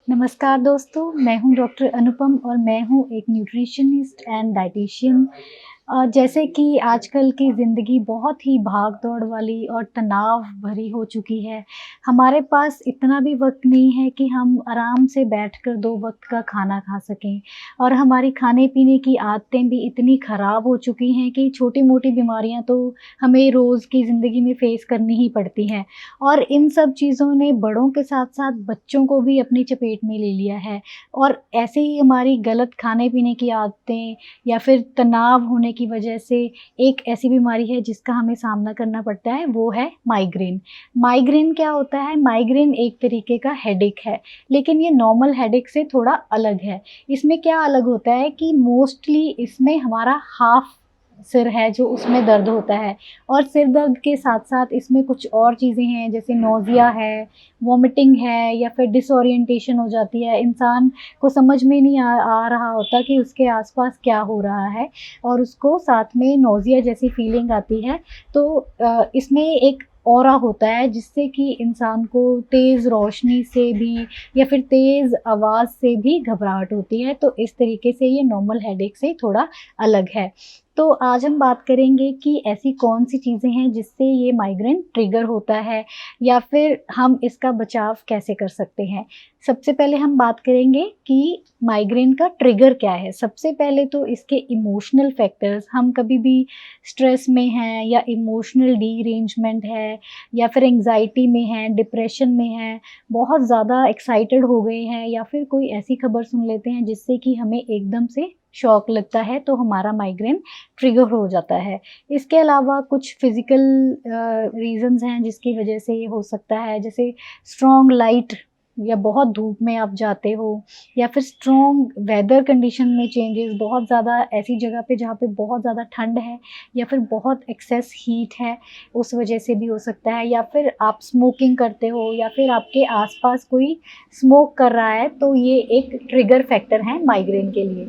नमस्कार दोस्तों, मैं हूँ डॉक्टर अनुपम और मैं हूँ एक न्यूट्रिशनिस्ट एंड डायटीशियन। जैसे कि आजकल की ज़िंदगी बहुत ही भाग-दौड़ वाली और तनाव भरी हो चुकी है। हमारे पास इतना भी वक़्त नहीं है कि हम आराम से बैठकर 2 वक़्त का खाना खा सकें और हमारी खाने-पीने की आदतें भी इतनी ख़राब हो चुकी हैं कि छोटी-मोटी बीमारियाँ तो हमें रोज़ की ज़िंदगी में फ़ेस करनी ही पड़ती हैं। और इन सब चीज़ों ने बड़ों के साथ-साथ बच्चों को भी अपनी चपेट में ले लिया है और ऐसे ही हमारी गलत खाने-पीने की आदतें या फिर तनाव होने की वजह से एक ऐसी बीमारी है जिसका हमें सामना करना पड़ता है, वो है माइग्रेन। माइग्रेन क्या होता है? माइग्रेन एक तरीके का हेडेक है, लेकिन ये नॉर्मल हेडेक से थोड़ा अलग है। इसमें क्या अलग होता है कि मोस्टली इसमें हमारा हाफ सिर है जो उसमें दर्द होता है और सिर दर्द के साथ-साथ इसमें कुछ और चीज़ें हैं जैसे नौज़िया है, वॉमिटिंग है या फिर डिसओरिएंटेशन हो जाती है। इंसान को समझ में नहीं आ रहा होता कि उसके आस-पास क्या हो रहा है और उसको साथ में नौज़िया जैसी फीलिंग आती है। तो इसमें एक ऑरा होता है जिससे कि इंसान को तेज़ रोशनी से भी या फिर तेज़ आवाज़ से भी घबराहट होती है। तो इस तरीके से ये नॉर्मल हेडेक से थोड़ा अलग है। तो आज हम बात करेंगे कि ऐसी कौन-सी चीज़ें हैं जिससे ये माइग्रेन ट्रिगर होता है या फिर हम इसका बचाव कैसे कर सकते हैं। सबसे पहले हम बात करेंगे कि माइग्रेन का ट्रिगर क्या है। सबसे पहले तो इसके इमोशनल फैक्टर्स, हम कभी भी स्ट्रेस में हैं या इमोशनल डीरेंजमेंट है या फिर एंग्ज़ायटी में हैं, डिप्रेशन में हैं, बहुत ज़्यादा एक्साइटेड हो गए हैं या फिर कोई ऐसी खबर सुन लेते हैं जिससे कि हमें एकदम से शॉक लगता है, तो हमारा माइग्रेन ट्रिगर हो जाता है। इसके अलावा कुछ फ़िज़िकल रीज़न्स हैं जिसकी वज़ह से ये हो सकता है, जैसे स्ट्रॉन्ग लाइट या बहुत धूप में आप जाते हो या फिर स्ट्रॉन्ग वेदर कंडीशन में चेंजेस, बहुत ज़्यादा ऐसी जगह पे जहाँ पे बहुत ज़्यादा ठंड है या फिर बहुत एक्सेस हीट है, उस वज़ह से भी हो सकता है या फिर आप स्मोकिंग करते हो या फिर आपके आस-पास कोई स्मोक कर रहा है, तो ये एक ट्रिगर फैक्टर है माइग्रेन के लिए।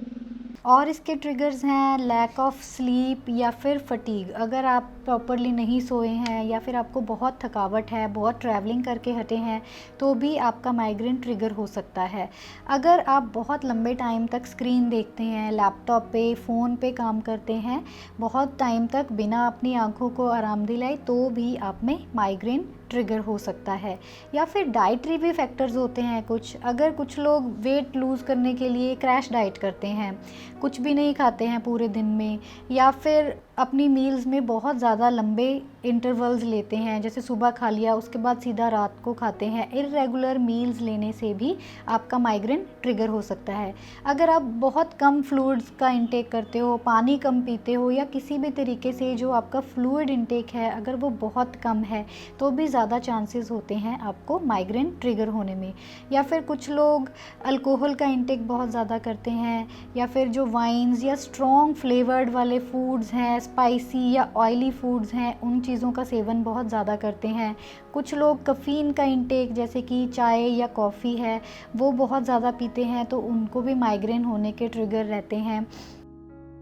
और इसके ट्रिगर्स हैं लैक ऑफ स्लीप या फिर फटीग। अगर आप प्रॉपरली नहीं सोए हैं या फिर आपको बहुत थकावट है, बहुत ट्रैवलिंग करके हटे हैं, तो भी आपका माइग्रेन ट्रिगर हो सकता है। अगर आप बहुत लंबे टाइम तक स्क्रीन देखते हैं, लैपटॉप पे, फ़ोन पे काम करते हैं, बहुत टाइम तक बिना अपनी आँखों को आराम दिलाए, तो भी आप में माइग्रेन ट्रिगर हो सकता है। या फिर डाइटरी भी फैक्टर्स होते हैं कुछ। अगर कुछ लोग वेट लूज़ करने के लिए क्रैश डाइट करते हैं, कुछ भी नहीं खाते हैं पूरे दिन में या फिर अपनी मील्स में बहुत ज़्यादा लंबे इंटरवल्स लेते हैं, जैसे सुबह खा लिया उसके बाद सीधा रात को खाते हैं, इर्रेगुलर मील्स लेने से भी आपका माइग्रेन ट्रिगर हो सकता है। अगर आप बहुत कम फ्लूइड्स का इंटेक करते हो, पानी कम पीते हो या किसी भी तरीके से जो आपका फ्लूइड इंटेक है अगर वो बहुत कम है, तो भी ज़्यादा चांसेस होते हैं आपको माइग्रेन ट्रिगर होने में। या फिर कुछ लोग अल्कोहल का इंटेक बहुत ज़्यादा करते हैं या फिर जो वाइन्स या स्ट्रॉन्ग फ्लेवर्ड वाले फूड्स हैं, स्पाइसी या ऑयली फूड्स हैं, उन चीज़ों का सेवन बहुत ज़्यादा करते हैं। कुछ लोग कैफ़ीन का इंटेक जैसे कि चाय या कॉफ़ी है वो बहुत ज़्यादा पीते हैं, तो उनको भी माइग्रेन होने के ट्रिगर रहते हैं।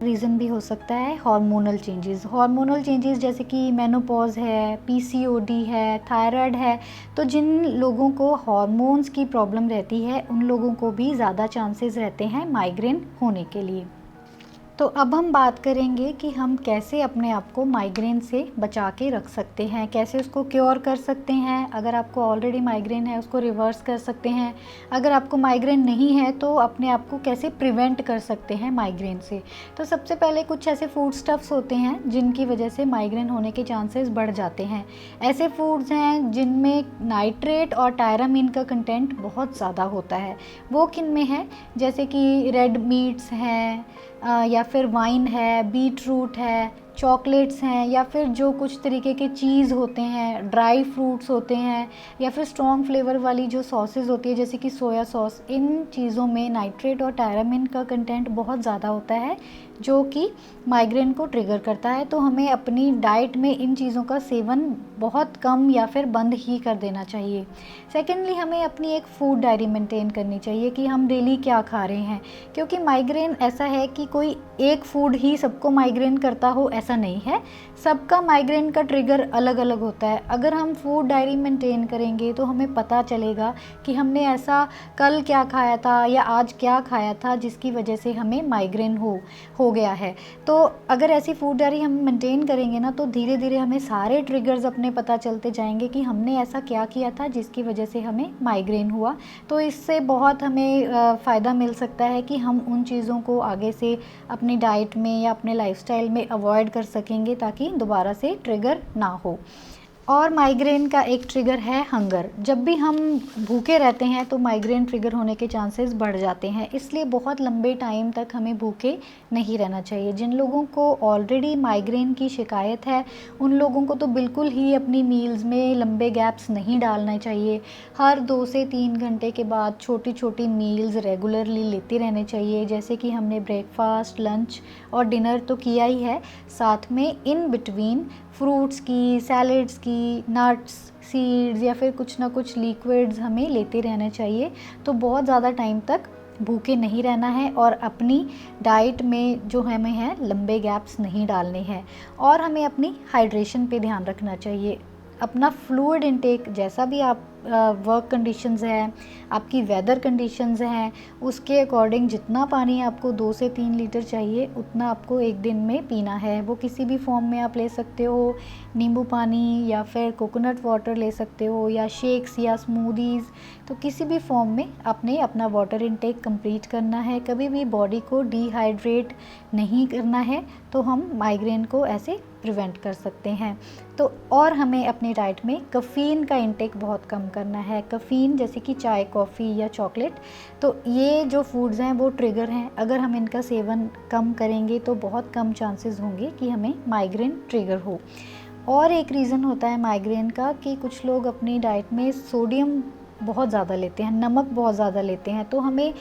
रीज़न भी हो सकता है हार्मोनल चेंजेस जैसे कि मेनोपॉज़ है, पीसीओडी है, थायराइड है। तो जिन लोगों को हार्मोन्स की प्रॉब्लम रहती है उन लोगों को भी ज़्यादा चांसेस रहते हैं माइग्रेन होने के लिए। तो अब हम बात करेंगे कि हम कैसे अपने आप को माइग्रेन से बचा के रख सकते हैं, कैसे उसको क्योर कर सकते हैं। अगर आपको ऑलरेडी माइग्रेन है उसको रिवर्स कर सकते हैं, अगर आपको माइग्रेन नहीं है तो अपने आप को कैसे प्रिवेंट कर सकते हैं माइग्रेन से। तो सबसे पहले कुछ ऐसे फूड स्टफ्स होते हैं जिनकी वजह से माइग्रेन होने के चांसेस बढ़ जाते हैं। ऐसे फूड्स हैं जिनमें नाइट्रेट और टायरामीन का कंटेंट बहुत ज़्यादा होता है। वो किन में है? जैसे कि रेड मीट्स हैं या फिर वाइन है, बीट रूट है, चॉकलेट्स हैं या फिर जो कुछ तरीके के चीज़ होते हैं, ड्राई फ्रूट्स होते हैं या फिर स्ट्रॉन्ग फ्लेवर वाली जो सॉसेज़ होती है जैसे कि सोया सॉस। इन चीज़ों में नाइट्रेट और टायरामीन का कंटेंट बहुत ज़्यादा होता है जो कि माइग्रेन को ट्रिगर करता है। तो हमें अपनी डाइट में इन चीज़ों का सेवन बहुत कम या फिर बंद ही कर देना चाहिए। सेकेंडली, हमें अपनी एक फूड डायरी मेंटेन करनी चाहिए कि हम डेली क्या खा रहे हैं, क्योंकि माइग्रेन ऐसा है कि कोई एक फूड ही सबको माइग्रेन करता हो ऐसा नहीं है, सबका माइग्रेन का ट्रिगर अलग अलग होता है। अगर हम फूड डायरी मेंटेन करेंगे तो हमें पता चलेगा कि हमने ऐसा कल क्या खाया था या आज क्या खाया था जिसकी वजह से हमें माइग्रेन हो गया है। तो अगर ऐसी फूड डायरी हम मेंटेन करेंगे ना, तो धीरे धीरे हमें सारे ट्रिगर्स अपने पता चलते जाएंगे कि हमने ऐसा क्या किया था जिसकी वजह से हमें माइग्रेन हुआ। तो इससे बहुत हमें फ़ायदा मिल सकता है कि हम उन चीज़ों को आगे से अपनी डाइट में या अपने लाइफस्टाइल में अवॉइड कर सकेंगे ताकि दोबारा से ट्रिगर ना हो। और माइग्रेन का एक ट्रिगर है हंगर। जब भी हम भूखे रहते हैं तो माइग्रेन ट्रिगर होने के चांसेस बढ़ जाते हैं, इसलिए बहुत लंबे टाइम तक हमें भूखे नहीं रहना चाहिए। जिन लोगों को ऑलरेडी माइग्रेन की शिकायत है उन लोगों को तो बिल्कुल ही अपनी मील्स में लंबे गैप्स नहीं डालना चाहिए। हर 2 से 3 घंटे के बाद छोटी छोटी मील्स रेगुलरली लेते रहने चाहिए। जैसे कि हमने ब्रेकफास्ट, लंच और डिनर तो किया ही है, साथ में इन बिटवीन फ्रूट्स की, सैलड्स की, नट्स, सीड्स या फिर कुछ ना कुछ लिक्विड्स हमें लेते रहना चाहिए। तो बहुत ज़्यादा टाइम तक भूखे नहीं रहना है और अपनी डाइट में जो हमें है लंबे गैप्स नहीं डालने हैं। और हमें अपनी हाइड्रेशन पे ध्यान रखना चाहिए। अपना फ्लूइड इनटेक, जैसा भी आप वर्क कंडीशंस हैं, आपकी वेदर कंडीशंस हैं, उसके अकॉर्डिंग जितना पानी आपको 2 से 3 लीटर चाहिए उतना आपको एक दिन में पीना है। वो किसी भी फॉर्म में आप ले सकते हो, नींबू पानी या फिर कोकोनट वाटर ले सकते हो या शेक्स या स्मूदीज़। तो किसी भी फॉर्म में आपने अपना वाटर इनटेक कंप्लीट करना है। कभी भी बॉडी को डिहाइड्रेट नहीं करना है, तो हम माइग्रेन को ऐसे प्रिवेंट कर सकते हैं। तो और हमें अपनी डाइट में कैफ़ीन का इंटेक बहुत कम करना है। कैफ़ीन जैसे कि चाय, कॉफ़ी या चॉकलेट, तो ये जो फूड्स हैं वो ट्रिगर हैं। अगर हम इनका सेवन कम करेंगे तो बहुत कम चांसेस होंगे कि हमें माइग्रेन ट्रिगर हो। और एक रीज़न होता है माइग्रेन का कि कुछ लोग अपनी डाइट में सोडियम बहुत ज़्यादा लेते हैं, नमक बहुत ज़्यादा लेते हैं। तो हमें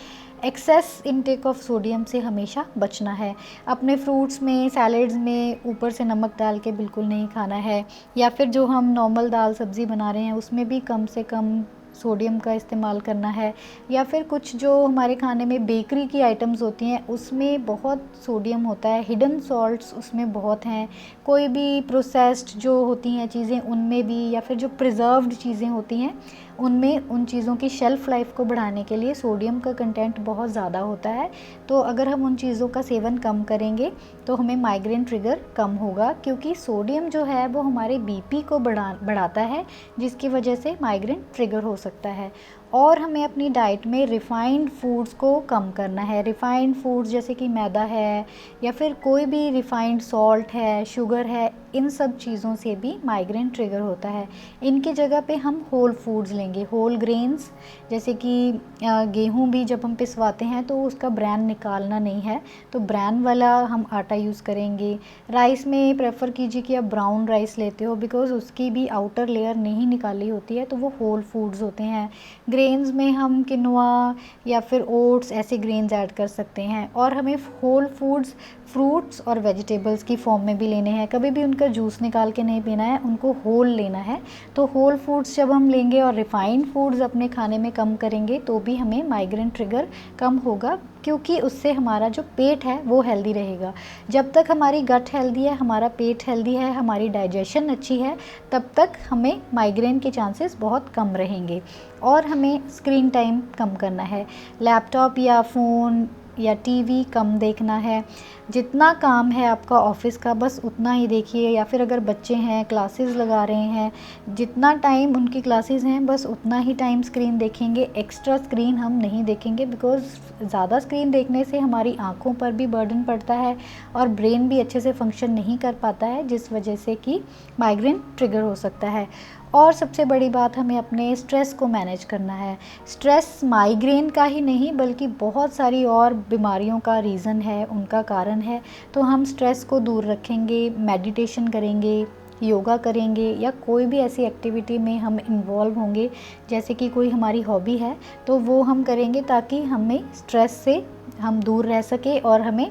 एक्सेस इनटेक ऑफ सोडियम से हमेशा बचना है। अपने फ्रूट्स में, सैलेड्स में ऊपर से नमक डाल के बिल्कुल नहीं खाना है। या फिर जो हम नॉर्मल दाल सब्ज़ी बना रहे हैं उसमें भी कम से कम सोडियम का इस्तेमाल करना है। या फिर कुछ जो हमारे खाने में बेकरी की आइटम्स होती हैं उसमें बहुत सोडियम होता है, हिडन सॉल्ट्स उसमें बहुत हैं। कोई भी प्रोसेस्ड जो होती हैं चीज़ें उनमें भी, या फिर जो प्रिजर्व्ड चीज़ें होती हैं उनमें, उन चीज़ों की शेल्फ़ लाइफ को बढ़ाने के लिए सोडियम का कंटेंट बहुत ज़्यादा होता है। तो अगर हम उन चीज़ों का सेवन कम करेंगे तो हमें माइग्रेन ट्रिगर कम होगा, क्योंकि सोडियम जो है वो हमारे बीपी को बढ़ाता है, जिसकी वजह से माइग्रेन ट्रिगर हो सकता है। और हमें अपनी डाइट में रिफ़ाइंड फूड्स को कम करना है। रिफ़ाइंड फूड्स जैसे कि मैदा है या फिर कोई भी रिफ़ाइंड सॉल्ट है, शुगर है, इन सब चीज़ों से भी माइग्रेन ट्रिगर होता है। इनकी जगह पे हम होल फूड्स लेंगे, होल ग्रेन्स, जैसे कि गेहूँ भी जब हम पिसवाते हैं तो उसका ब्रैन निकालना नहीं है, तो ब्रैन वाला हम आटा यूज़ करेंगे। राइस में प्रेफर कीजिए कि आप ब्राउन राइस लेते हो, बिकॉज़ उसकी भी आउटर लेयर नहीं निकाली होती है, तो वो होल फूड्स होते हैं। ग्रेन्स में हम किनोआ या फिर ओट्स ऐसे ग्रेन्स ऐड कर सकते हैं। और हमें होल फूड्स फ्रूट्स और वेजिटेबल्स की फॉर्म में भी लेने हैं। कभी भी उनका जूस निकाल के नहीं पीना है, उनको होल लेना है। तो होल फूड्स जब हम लेंगे और रिफ़ाइंड फूड्स अपने खाने में कम करेंगे तो भी हमें माइग्रेन ट्रिगर कम होगा, क्योंकि उससे हमारा जो पेट है वो हेल्दी रहेगा। जब तक हमारी गट हेल्दी है, हमारा पेट हेल्दी है, हमारी डाइजेशन अच्छी है, तब तक हमें माइग्रेन के चांसेस बहुत कम रहेंगे। और हमें स्क्रीन टाइम कम करना है। लैपटॉप या फ़ोन या टीवी कम देखना है। जितना काम है आपका ऑफिस का बस उतना ही देखिए। या फिर अगर बच्चे हैं, क्लासेस लगा रहे हैं, जितना टाइम उनकी क्लासेस हैं बस उतना ही टाइम स्क्रीन देखेंगे। एक्स्ट्रा स्क्रीन हम नहीं देखेंगे, बिकॉज़ ज़्यादा स्क्रीन देखने से हमारी आँखों पर भी बर्डन पड़ता है और ब्रेन भी अच्छे से फंक्शन नहीं कर पाता है, जिस वजह से कि माइग्रेन ट्रिगर हो सकता है। और सबसे बड़ी बात, हमें अपने स्ट्रेस को मैनेज करना है। स्ट्रेस माइग्रेन का ही नहीं बल्कि बहुत सारी और बीमारियों का रीज़न है, उनका कारण है। तो हम स्ट्रेस को दूर रखेंगे, मेडिटेशन करेंगे, योगा करेंगे या कोई भी ऐसी एक्टिविटी में हम इन्वॉल्व होंगे, जैसे कि कोई हमारी हॉबी है तो वो हम करेंगे, ताकि हमें स्ट्रेस से हम दूर रह सके और हमें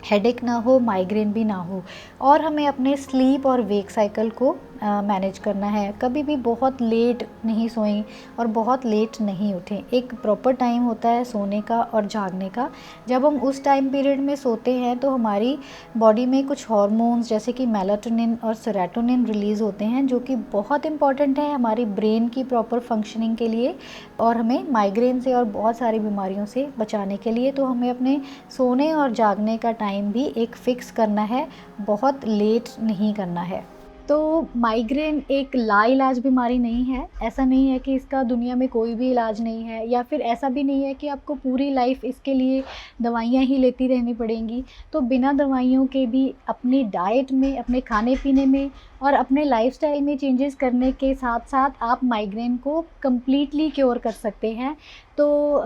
हेडेक ना हो, माइग्रेन भी ना हो। और हमें अपने स्लीप और वेक साइकिल को मैनेज करना है, कभी भी बहुत लेट नहीं सोएं और बहुत लेट नहीं उठें। एक प्रॉपर टाइम होता है सोने का और जागने का। जब हम उस टाइम पीरियड में सोते हैं तो हमारी बॉडी में कुछ हार्मोन्स जैसे कि मेलाटोनिन और सेरोटोनिन रिलीज़ होते हैं, जो कि बहुत इंपॉर्टेंट है हमारी ब्रेन की प्रॉपर फंक्शनिंग के लिए और हमें माइग्रेन से और बहुत सारी बीमारियों से बचाने के लिए। तो हमें अपने सोने और जागने का टाइम भी एक फ़िक्स करना है, बहुत लेट नहीं करना है। तो माइग्रेन एक लाइलाज बीमारी नहीं है। ऐसा नहीं है कि इसका दुनिया में कोई भी इलाज नहीं है, या फिर ऐसा भी नहीं है कि आपको पूरी लाइफ इसके लिए दवाइयाँ ही लेती रहनी पड़ेंगी। तो बिना दवाइयों के भी अपनी डाइट में, अपने खाने-पीने में और अपने लाइफ़स्टाइल में चेंजेस करने के साथ-साथ आप माइग्रेन को कंप्लीटली क्योर कर सकते हैं। तो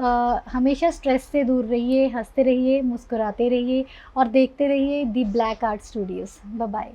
हमेशा स्ट्रेस से दूर रहिए, हँसते रहिए, मुस्कुराते रहिए और देखते रहिए the black art studios. Bye bye.